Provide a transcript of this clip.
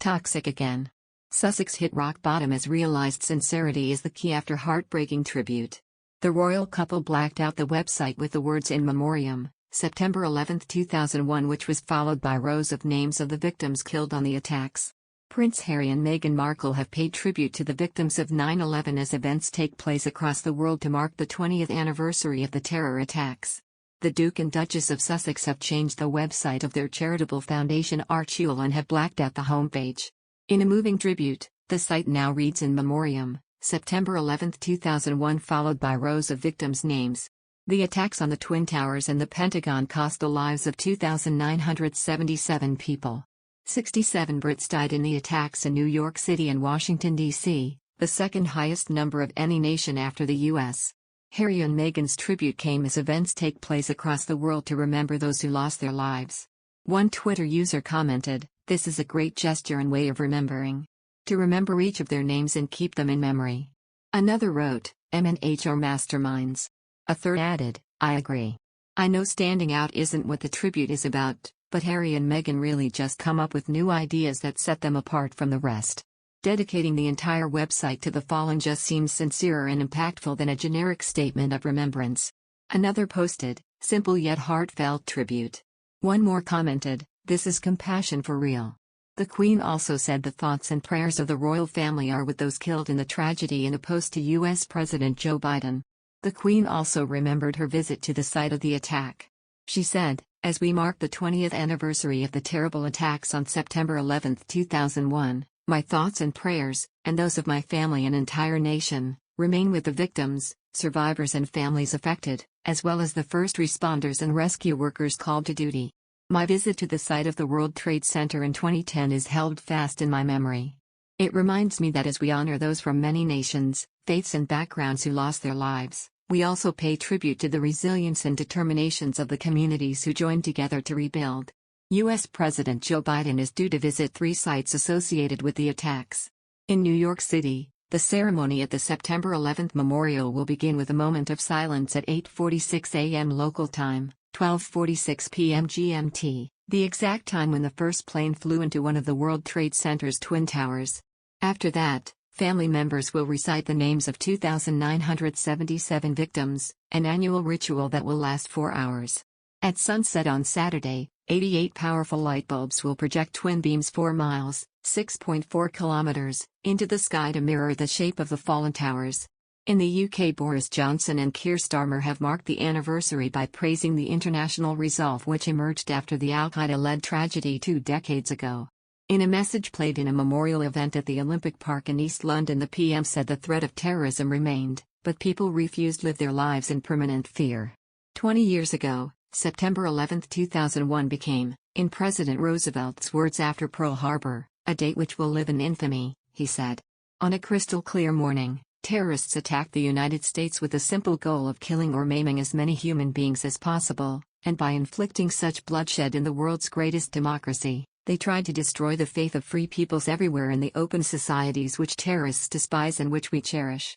Toxic again. Sussex hit rock bottom as realized sincerity is the key after heartbreaking tribute. The royal couple blacked out the website with the words "In Memoriam, September 11, 2001", which was followed by rows of names of the victims killed on the attacks. Prince Harry and Meghan Markle have paid tribute to the victims of 9/11 as events take place across the world to mark the 20th anniversary of the terror attacks. The Duke and Duchess of Sussex have changed the website of their charitable foundation Archie and have blacked out the homepage. In a moving tribute, the site now reads "In Memoriam, September 11, 2001", followed by rows of victims' names. The attacks on the Twin Towers and the Pentagon cost the lives of 2,977 people. 67 Brits died in the attacks in New York City and Washington, D.C., the second highest number of any nation after the U.S. Harry and Meghan's tribute came as events take place across the world to remember those who lost their lives. One Twitter user commented, "This is a great gesture and way of remembering. To remember each of their names and keep them in memory." Another wrote, "MNH are masterminds." A third added, "I agree. I know standing out isn't what the tribute is about, but Harry and Meghan really just come up with new ideas that set them apart from the rest. Dedicating the entire website to the fallen just seems sincerer and impactful than a generic statement of remembrance." Another posted, "Simple yet heartfelt tribute." One more commented, "This is compassion for real." The Queen also said the thoughts and prayers of the royal family are with those killed in the tragedy in a post to U.S. President Joe Biden. The Queen also remembered her visit to the site of the attack. She said, "As we mark the 20th anniversary of the terrible attacks on September 11, 2001, my thoughts and prayers, and those of my family and entire nation, remain with the victims, survivors and families affected, as well as the first responders and rescue workers called to duty. My visit to the site of the World Trade Center in 2010 is held fast in my memory. It reminds me that as we honor those from many nations, faiths and backgrounds who lost their lives, we also pay tribute to the resilience and determinations of the communities who joined together to rebuild." U.S. President Joe Biden is due to visit 3 sites associated with the attacks. In New York City, the ceremony at the September 11 memorial will begin with a moment of silence at 8:46 a.m. local time, 12:46 p.m. GMT, the exact time when the first plane flew into one of the World Trade Center's Twin Towers. After that, family members will recite the names of 2,977 victims, an annual ritual that will last 4 hours. At sunset on Saturday, 88 powerful light bulbs will project twin beams 4 miles, 6.4 kilometers, into the sky to mirror the shape of the fallen towers. In the UK, Boris Johnson and Keir Starmer have marked the anniversary by praising the international resolve which emerged after the Al-Qaeda-led tragedy 2 decades ago. In a message played in a memorial event at the Olympic Park in East London, the PM said the threat of terrorism remained, but people refused to live their lives in permanent fear. 20 years ago, September 11, 2001 became, in President Roosevelt's words after Pearl Harbor, a date which will live in infamy, he said. On a crystal clear morning, terrorists attacked the United States with the simple goal of killing or maiming as many human beings as possible, and by inflicting such bloodshed in the world's greatest democracy, they tried to destroy the faith of free peoples everywhere in the open societies which terrorists despise and which we cherish.